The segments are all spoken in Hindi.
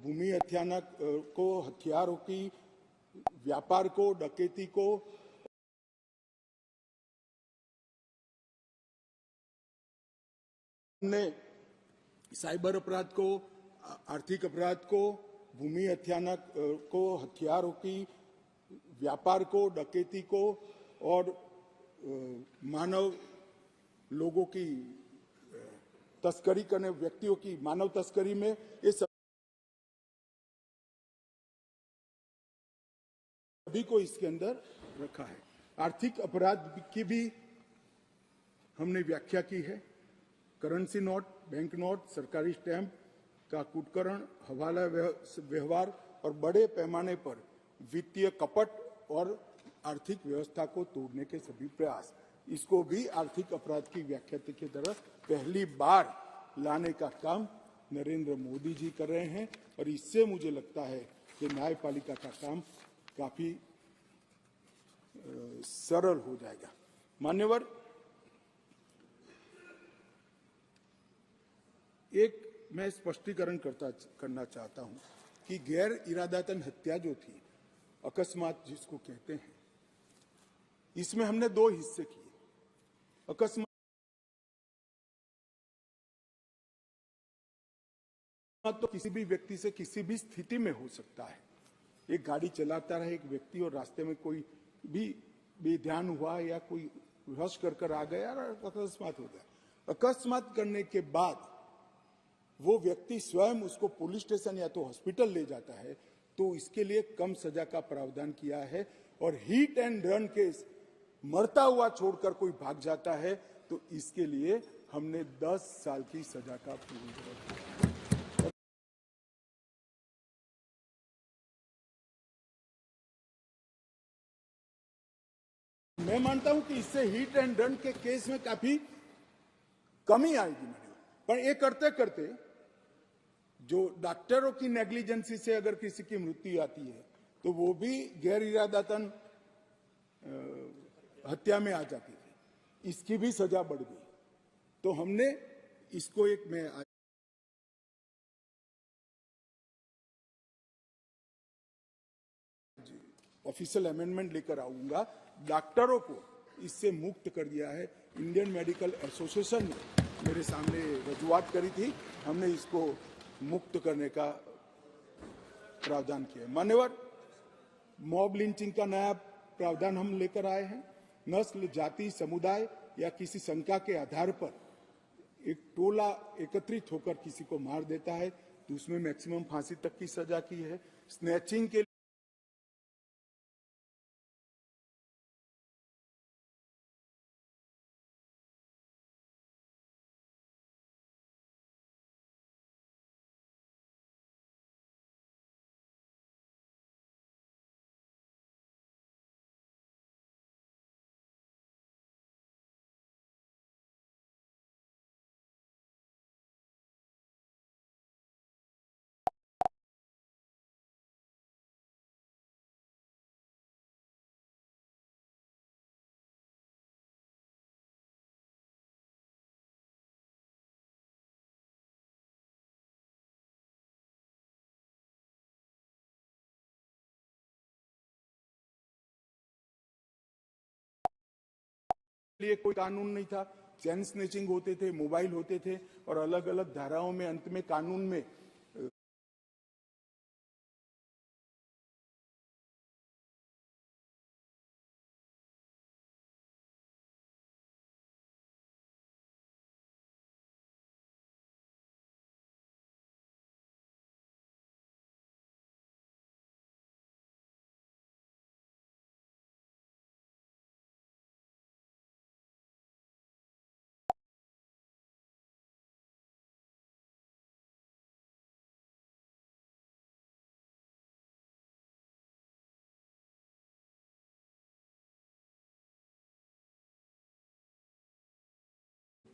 भूमि हत्याना को, हथियारों की व्यापार को, डकैती को ने साइबर अपराध को, आर्थिक अपराध को, भूमि हत्याना को, हथियारों की व्यापार को, डकैती को और मानव लोगों की तस्करी करने, व्यक्तियों की मानव तस्करी में ये सभी को इसके अंदर रखा है। आर्थिक अपराध की भी हमने व्याख्या की है। करेंसी नोट, बैंक नोट, सरकारी स्टैंप का कूटकरण, हवाला व्यवहार और बड़े पैमाने पर वित्तीय कपट और आर्थिक व्यवस्था को तोड़ने के सभी प्रयास, इसको भी आर्थिक अपराध की व्याख्या की तरफ पहली बार लाने का काम नरेंद्र मोदी जी कर रहे हैं और इससे मुझे लगता है कि न्यायपालिका का काम काफी सरल हो जाएगा। मान्यवर, एक मैं स्पष्टीकरण करना चाहता हूं कि गैर इरादतन हत्या जो थी, अकस्मात जिसको कहते हैं, इसमें हमने दो हिस्से किए। अकस्मात तो किसी भी व्यक्ति से किसी भी स्थिति में हो सकता है। एक गाड़ी चलाता रहे एक व्यक्ति और रास्ते में कोई भी बेध्यान हुआ या कोई रश कर आ गया और अकस्मात हो गया। अकस्मात करने के बाद वो व्यक्ति स्वयं उसको पुलिस स्टेशन या तो हॉस्पिटल ले जाता है, तो इसके लिए कम सजा का प्रावधान किया है। और हिट एंड रन केस, मरता हुआ छोड़कर कोई भाग जाता है, तो इसके लिए हमने 10 साल की सजा का प्रावधान किया। मैं मानता हूं कि इससे हिट एंड रन के केस में काफी कमी आएगी। पर ये करते करते जो डॉक्टरों की नेग्लिजेंसी से अगर किसी की मृत्यु आती है तो वो भी गैर इरादतन हत्या में आ जाती थी, इसकी भी सजा बढ़ गई। तो हमने इसको एक मैं ऑफिशियल अमेंडमेंट लेकर आऊंगा। डॉक्टरों को इससे मुक्त कर दिया है। इंडियन मेडिकल एसोसिएशन ने मेरे सामने रजूआत करी थी, हमने इसको मुक्त करने का प्रावधान किया। मान्यवर, मॉब लिंचिंग का नया प्रावधान हम लेकर आए हैं। नस्ल, जाति, समुदाय या किसी शंका के आधार पर एक टोला एकत्रित होकर किसी को मार देता है तो उसमें मैक्सिमम फांसी तक की सजा की है। स्नैचिंग के लिए कोई कानून नहीं था। चैन स्नैचिंग होते थे, मोबाइल होते थे और अलग अलग धाराओं में अंत में कानून में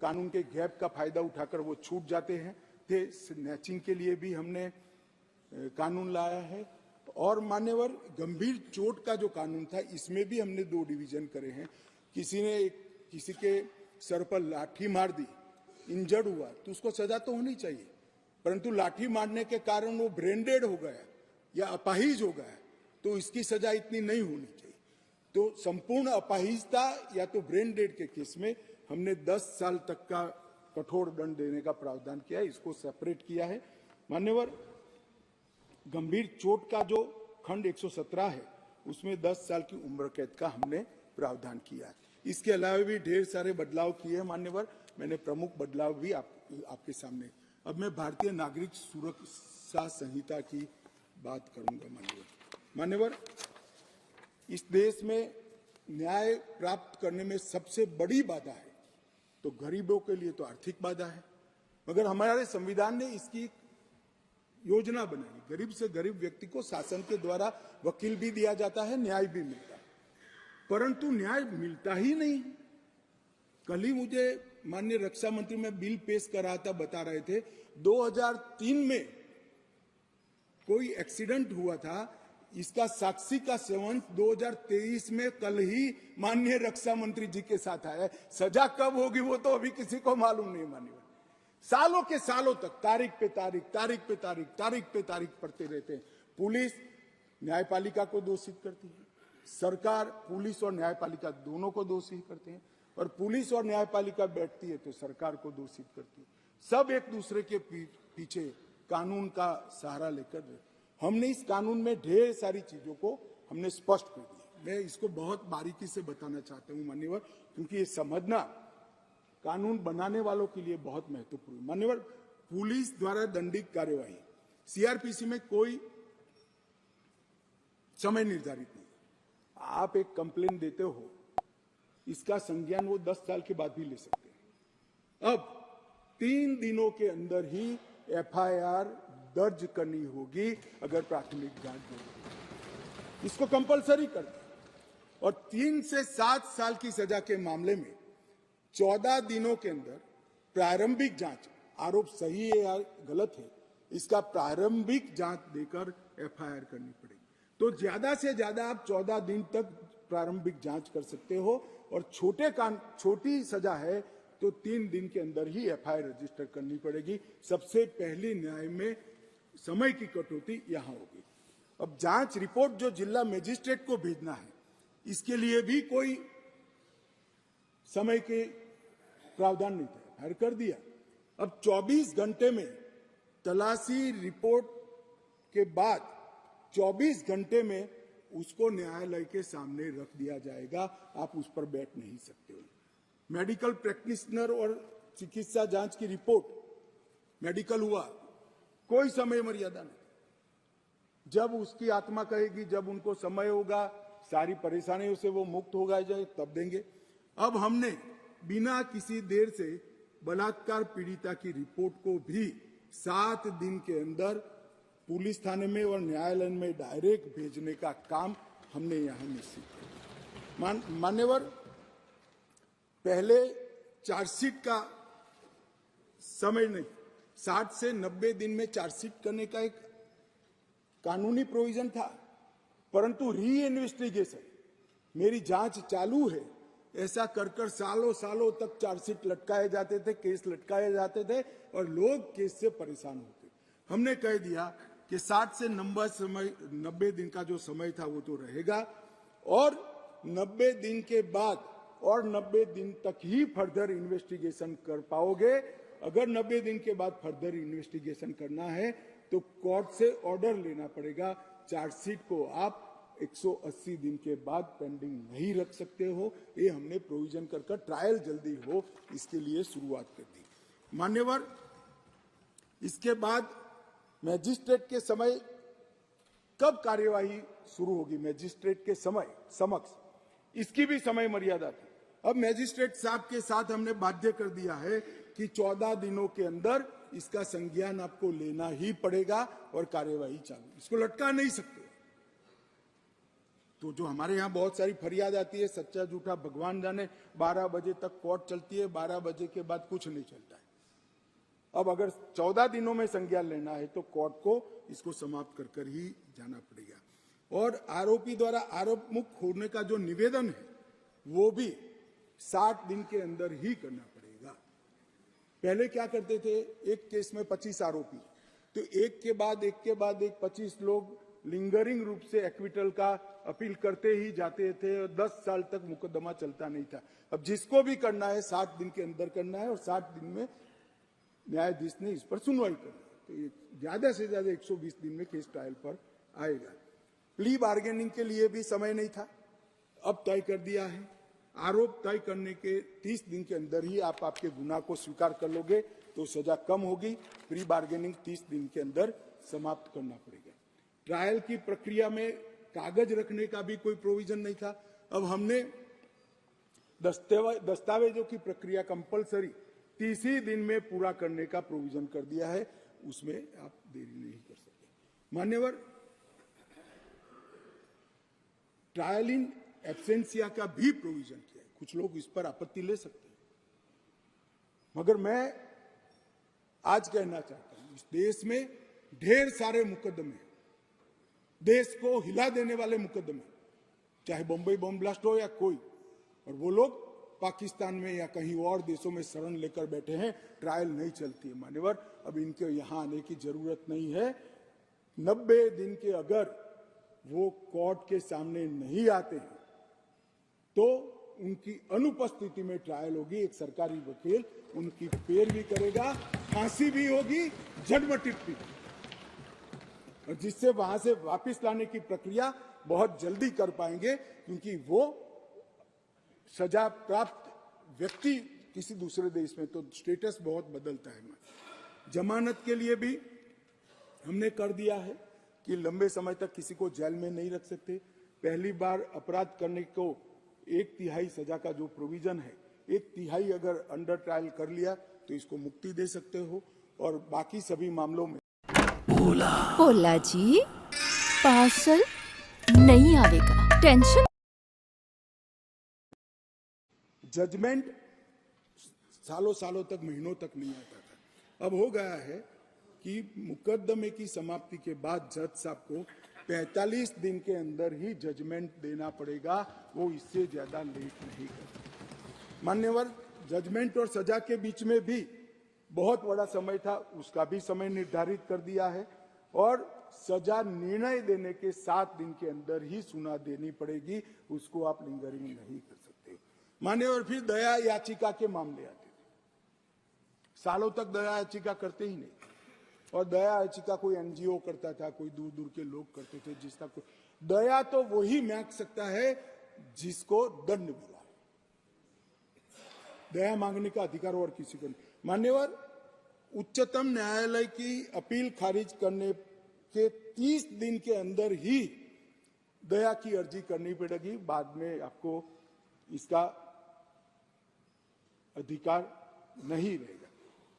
कानून के गैप का फायदा उठाकर वो छूट जाते हैं थे। स्नैचिंग के लिए भी हमने कानून लाया है। और मान्यवर, गंभीर चोट का जो कानून था, इसमें भी हमने 2 डिवीजन करे हैं। किसी के सर पर लाठी मार दी, इंजर्ड हुआ, तो उसको सजा तो होनी चाहिए, परंतु लाठी मारने के कारण वो ब्रेन डेड हो गया या अपाहिज हो गया, तो इसकी सजा इतनी नहीं होनी चाहिए। तो संपूर्ण अपाहिजता या तो ब्रेन डेड के केस में हमने 10 साल तक का कठोर दंड देने का प्रावधान किया है, इसको सेपरेट किया है। मान्यवर, गंभीर चोट का जो खंड 117 है उसमें 10 साल की उम्र कैद का हमने प्रावधान किया है। इसके अलावा भी ढेर सारे बदलाव किए हैं मान्यवर, मैंने प्रमुख बदलाव भी आपके सामने। अब मैं भारतीय नागरिक सुरक्षा संहिता की बात करूंगा मान्यवर, इस देश में न्याय प्राप्त करने में सबसे बड़ी बाधा है तो गरीबों के लिए तो आर्थिक बाधा है, मगर हमारे संविधान ने इसकी योजना बनाई। गरीब से गरीब व्यक्ति को शासन के द्वारा वकील भी दिया जाता है, न्याय भी मिलता है, परंतु न्याय मिलता ही नहीं। कल ही मुझे माननीय रक्षा मंत्री में बिल पेश कर रहा था, बता रहे थे 2003 में कोई एक्सीडेंट हुआ था, इसका साक्षी का सेवन 2023 में कल ही माननीय रक्षा मंत्री जी के साथ आया है। सजा कब होगी वो तो अभी किसी को मालूम नहीं। माननीय सालों के सालों तक तारीख पे तारीख पढ़ते रहते हैं। पुलिस न्यायपालिका को दोषित करती है, सरकार पुलिस और न्यायपालिका दोनों को दोषी करते हैं, और पुलिस और न्यायपालिका बैठती है तो सरकार को दोषित करती है। सब एक दूसरे के पीछे कानून का सहारा लेकर हमने इस कानून में ढेर सारी चीजों को हमने स्पष्ट कर दिया। मैं इसको बहुत बारीकी से बताना चाहता हूं मान्यवर, क्योंकि ये समझना कानून बनाने वालों के लिए बहुत महत्वपूर्ण। मान्यवर, पुलिस द्वारा दंडित कार्यवाही सीआरपीसी में कोई समय निर्धारित नहीं। आप एक कंप्लेन देते हो, इसका संज्ञान वो 10 साल के बाद भी ले सकते हैं। अब 3 दिनों के अंदर ही एफआईआर दर्ज करनी होगी अगर प्राथमिक जांच होगी, इसको कंपलसरी कर दिया। और 3 से 7 साल की सजा के मामले में 14 दिनों के अंदर प्रारंभिक जांच, आरोप सही है या गलत है, इसका प्रारंभिक जांच देकर एफआईआर करनी पड़ेगी। तो ज्यादा से ज्यादा आप 14 दिन तक प्रारंभिक जांच कर सकते हो, और छोटी सजा है तो 3 दिन के अंदर ही एफआईआर रजिस्टर करनी पड़ेगी। सबसे पहली न्याय में समय की कटौती यहां होगी। अब जांच रिपोर्ट जो जिला मजिस्ट्रेट को भेजना है, इसके लिए भी कोई समय के प्रावधान नहीं था, एफआईआर कर दिया। अब 24 घंटे में तलाशी रिपोर्ट के बाद 24 घंटे में उसको न्यायालय के सामने रख दिया जाएगा, आप उस पर बैठ नहीं सकते हो। मेडिकल प्रैक्टिशनर और चिकित्सा जांच की रिपोर्ट, मेडिकल हुआ, कोई समय मर्यादा नहीं। जब उसकी आत्मा कहेगी, जब उनको समय होगा, सारी परेशानियों से वो मुक्त होगा जाए, तब देंगे। अब हमने बिना किसी देर से बलात्कार पीड़िता की रिपोर्ट को भी 7 दिन के अंदर पुलिस थाने में और न्यायालय में डायरेक्ट भेजने का काम हमने यहां निश्चित किया। मान्यवर, पहले चार्जशीट का समय नहीं, 60 से 90 दिन में चार्जशीट करने का एक कानूनी प्रोविजन था, परंतु री इन्वेस्टिगेशन, मेरी जांच चालू है, ऐसा कर सालों तक चार्जशीट लटकाए जाते थे, केस लटकाए जाते थे और लोग केस से परेशान होते। हमने कह दिया कि 60 से 90 दिन का जो समय था वो तो रहेगा, और 90 दिन के बाद और 90 दिन तक ही फर्दर इन्वेस्टिगेशन कर पाओगे। अगर 90 दिन के बाद फर्दर इन्वेस्टिगेशन करना है तो कोर्ट से ऑर्डर लेना पड़ेगा। चार्जशीट को आप 180 दिन के बाद पेंडिंग नहीं रख सकते हो। ये हमने प्रोविजन कर ट्रायल जल्दी हो इसके लिए शुरुआत कर दी। मान्यवर, इसके बाद मैजिस्ट्रेट के समय कब कार्यवाही शुरू होगी, मैजिस्ट्रेट के समय समक्ष, इसकी भी समय मर्यादा थी। अब मैजिस्ट्रेट साहब के साथ हमने बाध्य कर दिया है कि 14 दिनों के अंदर इसका संज्ञान आपको लेना ही पड़ेगा और कार्यवाही चालू, इसको लटका नहीं सकते। तो जो हमारे यहाँ बहुत सारी फरियाद आती है, सच्चा झूठा भगवान जाने, 12 बजे तक कोर्ट चलती है, 12 बजे के बाद कुछ नहीं चलता है। अब अगर 14 दिनों में संज्ञान लेना है तो कोर्ट को इसको समाप्त कर ही जाना पड़ेगा। और आरोपी द्वारा आरोप मुक्त होने का जो निवेदन है वो भी 60 दिन के अंदर ही करना पड़ेगा। पहले क्या करते थे, एक केस में 25 आरोपी, तो एक के बाद एक 25 लोग लिंगरिंग रूप से एक्विटल का अपील करते ही जाते थे और 10 साल तक मुकदमा चलता नहीं था। अब जिसको भी करना है 60 दिन के अंदर करना है और 60 दिन में न्यायाधीश ने इस पर सुनवाई करनी है। तो ये ज्यादा से ज्यादा 120 दिन में केस ट्रायल पर आएगा। प्ली बार्गेनिंग के लिए भी समय नहीं था, अब तय कर दिया है। आरोप तय करने के 30 दिन के अंदर ही आप आपके गुनाह को स्वीकार कर लोगे तो सजा कम होगी। प्री बार्गेनिंग 30 दिन के अंदर समाप्त करना पड़ेगा। ट्रायल की प्रक्रिया में कागज रखने का भी कोई प्रोविजन नहीं था। अब हमने दस्तावेजों की प्रक्रिया कंपलसरी 30 ही दिन में पूरा करने का प्रोविजन कर दिया है, उसमें आप देरी नहीं कर सकते। मान्यवर, ट्रायल इन एब्सेंसिया का भी प्रोविजन किया है। कुछ लोग इस पर आपत्ति ले सकते हैं, मगर मैं आज कहना चाहता हूं, इस देश में ढेर सारे मुकदमे, देश को हिला देने वाले मुकदमे, चाहे बम्बई बम ब्लास्ट हो या कोई, और वो लोग पाकिस्तान में या कहीं और देशों में शरण लेकर बैठे हैं, ट्रायल नहीं चलती है। मान्यवर, अब इनके यहां आने की जरूरत नहीं है। 90 दिन के अगर वो कोर्ट के सामने नहीं आते हैं तो उनकी अनुपस्थिति में ट्रायल होगी। एक सरकारी वकील उनकी पैरवी करेगा, फांसी भी होगी, जन्मटिप भी, और जिससे वहां से वापस लाने की प्रक्रिया बहुत जल्दी कर पाएंगे, क्योंकि वो सजा प्राप्त व्यक्ति किसी दूसरे देश में तो स्टेटस बहुत बदलता है। जमानत के लिए भी हमने कर दिया है कि लंबे समय तक किसी को जेल में नहीं रख सकते। पहली बार अपराध करने को 1/3 सजा का जो प्रोविजन है, 1/3 अगर अंडर ट्रायल कर लिया तो इसको मुक्ति दे सकते हो, और बाकी सभी मामलों में बोला जी पार्सल नहीं आवेगा, टेंशन। जजमेंट सालों सालों तक, महीनों तक नहीं आता था। अब हो गया है कि मुकदमे की समाप्ति के बाद जज साहब को 45 दिन के अंदर ही जजमेंट देना पड़ेगा, वो इससे ज्यादा लेट नहीं कर। मान्यवर, जजमेंट और सजा के बीच में भी बहुत बड़ा समय था, उसका भी समय निर्धारित कर दिया है, और सजा निर्णय देने के 7 दिन के अंदर ही सुना देनी पड़ेगी, उसको आप लिंगरिंग नहीं कर सकते। मान्यवर, फिर दया याचिका के मामले आते थे। सालों तक दया याचिका करते ही नहीं, और दया याचिका कोई एनजीओ करता था, कोई दूर दूर के लोग करते थे। जिसका कोई दया तो वही मांग सकता है जिसको दंड मिला है। दया मांगने का अधिकार और किसी को नहीं। मान्यवर, उच्चतम न्यायालय की अपील खारिज करने के 30 दिन के अंदर ही दया की अर्जी करनी पड़ेगी, बाद में आपको इसका अधिकार नहीं रहेगा।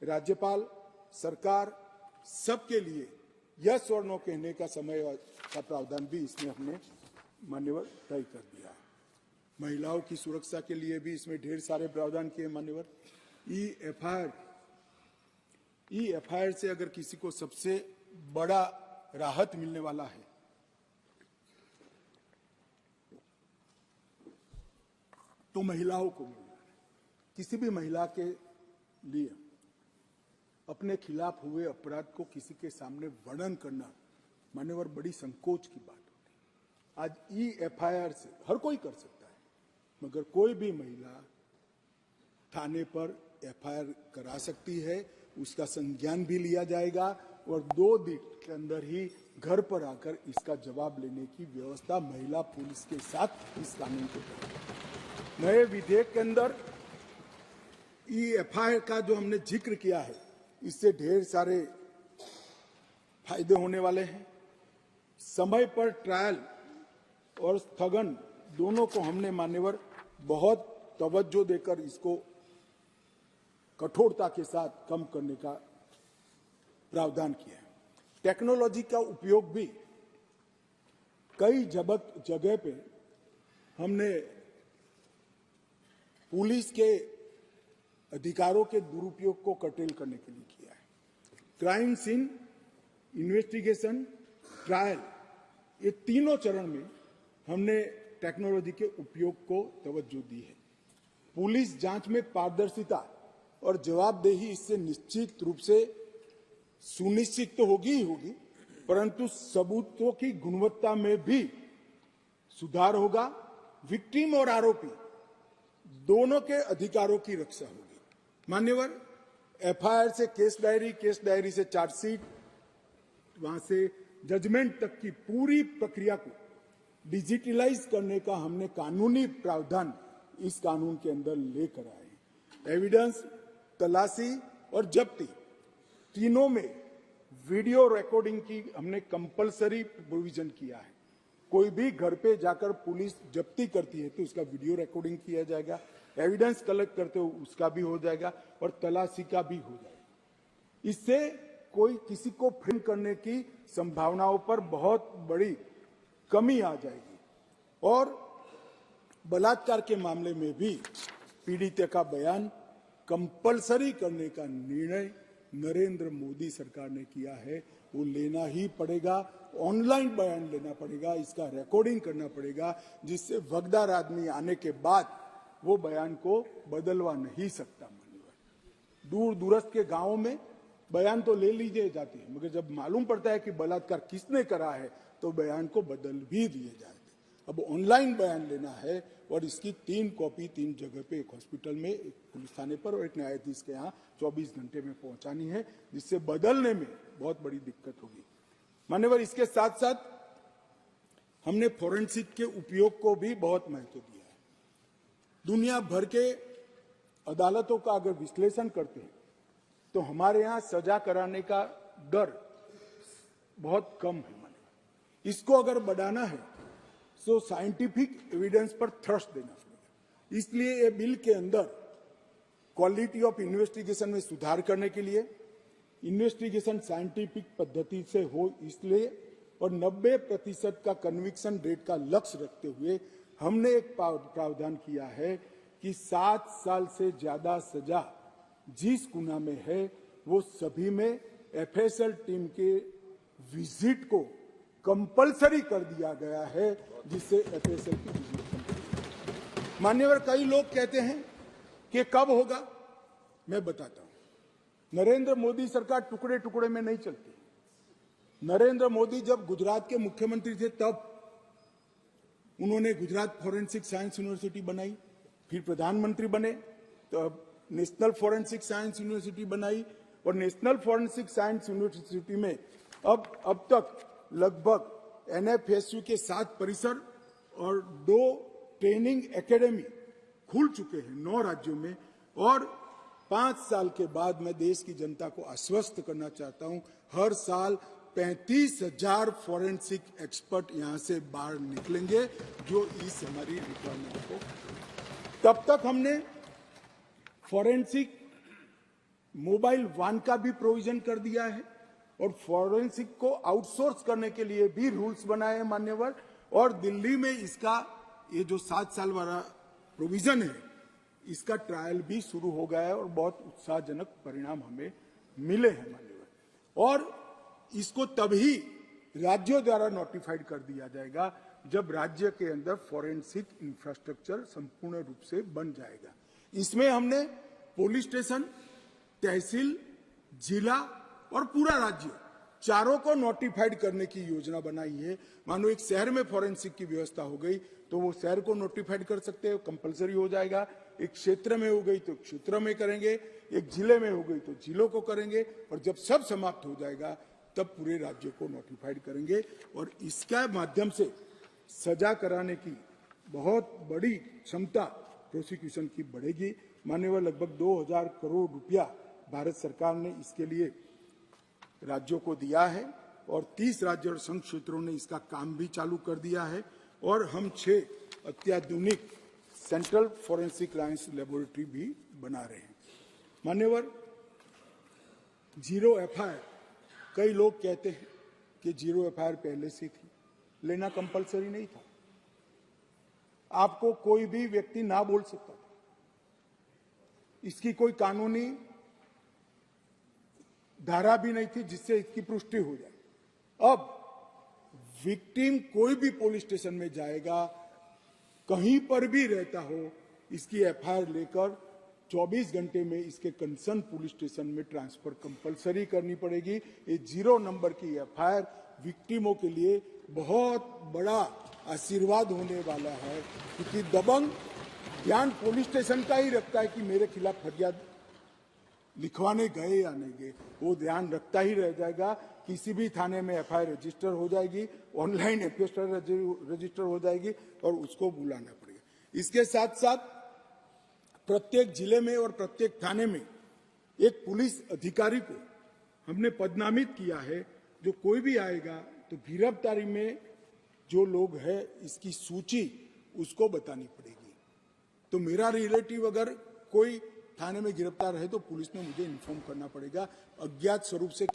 राज्यपाल, सरकार, सबके लिए यस और नो कहने का समय का प्रावधान भी इसमें हमने मान्यवर तय कर दिया है। महिलाओं की सुरक्षा के लिए भी इसमें ढेर सारे प्रावधान किए। मान्यवर, ई-एफआईआर से अगर किसी को सबसे बड़ा राहत मिलने वाला है तो महिलाओं को मिलना है। किसी भी महिला के लिए अपने खिलाफ हुए अपराध को किसी के सामने वर्णन करना मान्यवर बड़ी संकोच की बात होती है। आज ई-एफआईआर से हर कोई कर सकता है, मगर कोई भी महिला थाने पर एफआईआर करा सकती है, उसका संज्ञान भी लिया जाएगा, और 2 दिन के अंदर ही घर पर आकर इसका जवाब लेने की व्यवस्था महिला पुलिस के साथ इस कानून को करेगी। नए विधेयक के अंदर ई-एफआईआर का जो हमने जिक्र किया है, इससे ढेर सारे फायदे होने वाले हैं। समय पर ट्रायल और स्थगन दोनों को हमने मान्यवर बहुत तवज्जो देकर इसको कठोरता के साथ कम करने का प्रावधान किया है। टेक्नोलॉजी का उपयोग भी कई जगह पे हमने पुलिस के अधिकारों के दुरुपयोग को कर्टेल करने के लिए किया है। क्राइम सीन, इन्वेस्टिगेशन, ट्रायल, ये तीनों चरण में हमने टेक्नोलॉजी के उपयोग को तवज्जो दी है। पुलिस जांच में पारदर्शिता और जवाबदेही इससे निश्चित रूप से सुनिश्चित तो होगी ही होगी, परंतु सबूतों की गुणवत्ता में भी सुधार होगा। विक्टिम और आरोपी दोनों के अधिकारों की रक्षा होगी। मान्यवर, एफआईआर से केस डायरी से चार्जशीट, वहां से जजमेंट तक की पूरी प्रक्रिया को डिजिटलाइज करने का हमने कानूनी प्रावधान इस कानून के अंदर लेकर आए। एविडेंस, तलाशी और जब्ती तीनों में वीडियो रिकॉर्डिंग की हमने कंपलसरी प्रोविजन किया है। कोई भी घर पे जाकर पुलिस जब्ती करती है तो उसका वीडियो रिकॉर्डिंग किया जाएगा, एविडेंस कलेक्ट करते हो उसका भी हो जाएगा और तलाशी का भी हो जाएगा। इससे कोई किसी को फ्रेम करने की संभावनाओं पर बहुत बड़ी कमी आ जाएगी। और बलात्कार के मामले में भी पीड़ित का बयान कंपलसरी करने का निर्णय नरेंद्र मोदी सरकार ने किया है। वो लेना ही पड़ेगा, ऑनलाइन बयान लेना पड़ेगा, इसका रिकॉर्डिंग करना पड़ेगा, जिससे वगदार आदमी आने के बाद वो बयान को बदलवा नहीं सकता। माननीय, दूर दूरस्थ के गांवों में बयान तो ले लीजिए जाते हैं, मगर जब मालूम पड़ता है कि बलात्कार किसने करा है तो बयान को बदल भी दिए जाते हैं। अब ऑनलाइन बयान लेना है और इसकी 3 कॉपी 3 जगह पे, एक हॉस्पिटल में, एक पुलिस थाने पर और एक न्यायाधीश के यहाँ 24 घंटे में पहुंचानी है, जिससे बदलने में बहुत बड़ी दिक्कत होगी। मान्यवर, इसके साथ साथ हमने फोरेंसिक के उपयोग को भी बहुत महत्व दिया है। दुनिया भर के अदालतों का अगर विश्लेषण करते हैं तो हमारे यहाँ सजा कराने का दर बहुत कम है। इसको अगर बढ़ाना है तो साइंटिफिक एविडेंस पर थ्रस्ट देना पड़ेगा। इसलिए ये बिल के अंदर क्वालिटी ऑफ इन्वेस्टिगेशन में सुधार करने के लिए इन्वेस्टिगेशन साइंटिफिक पद्धति से हो इसलिए और 90% का कन्विक्शन रेट का लक्ष्य रखते हुए हमने एक प्रावधान किया है कि 7 साल से ज्यादा सजा जिस गुना में है वो सभी में एफएसएल टीम के विजिट को कंपलसरी कर दिया गया है, जिससे एफएसएल की विजिट। मान्यवर, कई लोग कहते हैं कि कब होगा, मैं बताता हूं। नरेंद्र मोदी सरकार टुकड़े टुकड़े में नहीं चलती। नरेंद्र मोदी जब गुजरात के मुख्यमंत्री थे तब उन्होंने गुजरात फॉरेंसिक साइंस यूनिवर्सिटी बनाई, फिर प्रधानमंत्री बने तो नेशनल फॉरेंसिक साइंस यूनिवर्सिटी बनाई और नेशनल फॉरेंसिक साइंस यूनिवर्सिटी में अब तक लगभग एनएफएसयू के 7 परिसर और 2 ट्रेनिंग एकेडमी खुल चुके हैं 9 राज्यों में। और 5 साल के बाद मैं देश की जनता को आश्वस्त करना चाहता हूं, हर साल 35,000 फॉरेंसिक एक्सपर्ट यहां से बाहर निकलेंगे, जो इस हमारी रिक्वायरमेंट को। तब तक हमने फॉरेंसिक मोबाइल वान का भी प्रोविजन कर दिया है और फॉरेंसिक को आउटसोर्स करने के लिए भी रूल्स बनाए हैं मान्यवर। और दिल्ली में इसका ये जो 7 साल वाला प्रोविजन है इसका ट्रायल भी शुरू हो गया है और बहुत उत्साहजनक परिणाम हमें मिले हैं मान्यवर। और इसको तभी राज्यों द्वारा नोटिफाइड कर दिया जाएगा जब राज्य के अंदर फॉरेंसिक इंफ्रास्ट्रक्चर संपूर्ण रूप से बन जाएगा। इसमें हमने पुलिस स्टेशन, तहसील, जिला और पूरा राज्य चारों को नोटिफाइड करने की योजना बनाई है। मानो एक शहर में फॉरेंसिक की व्यवस्था हो गई तो वो शहर को नोटिफाइड कर सकते हैं, कंपलसरी हो जाएगा। एक क्षेत्र में हो गई तो क्षेत्र में करेंगे, एक जिले में हो गई तो जिलों को करेंगे और जब सब समाप्त हो जाएगा तब पूरे राज्य को नोटिफाइड करेंगे। और इसके माध्यम से सजा कराने की बहुत बड़ी क्षमता प्रोसिक्यूशन की बढ़ेगी। मान्यवर, लगभग 2000 करोड़ रुपया भारत सरकार ने इसके लिए राज्यों को दिया है और 30 राज्य और संघ क्षेत्रों ने इसका काम भी चालू कर दिया है। और हम 6 अत्याधुनिक सेंट्रल फॉरेंसिक साइंस लेबोरेटरी भी बना रहे हैं। मान्यवर, 0 एफआईआर, कई लोग कहते हैं कि 0 एफआईआर पहले से थी, लेना कंपलसरी नहीं था। आपको कोई भी व्यक्ति ना बोल सकता था, इसकी कोई कानूनी धारा भी नहीं थी जिससे इसकी पुष्टि हो जाए। अब विक्टिम कोई भी पुलिस स्टेशन में जाएगा, कहीं पर भी रहता हो, इसकी एफआईआर लेकर 24 घंटे में इसके कंसर्न पुलिस स्टेशन में ट्रांसफर कंपलसरी करनी पड़ेगी। ये 0 नंबर की एफआईआर विक्टिमों के लिए बहुत बड़ा आशीर्वाद होने वाला है, क्योंकि दबंग ध्यान पुलिस स्टेशन का ही रखता है कि मेरे खिलाफ फरियाद लिखवाने गए या नहीं गए, वो ध्यान रखता ही रह जाएगा। किसी भी थाने में एफआईआर रजिस्टर हो जाएगी, ऑनलाइन एफआईआर रजिस्टर हो जाएगी और उसको बुलाना पड़ेगा। इसके साथ साथ प्रत्येक जिले में और प्रत्येक थाने में एक पुलिस अधिकारी को हमने पदनामित किया है। जो कोई भी आएगा तो गिरफ्तारी में जो लोग हैं इसकी सूची उसको बतानी पड़ेगी। तो मेरा रिलेटिव अगर कोई थाने में गिरफ्तार है तो पुलिस ने मुझे इन्फॉर्म करना पड़ेगा। अज्ञात स्वरूप से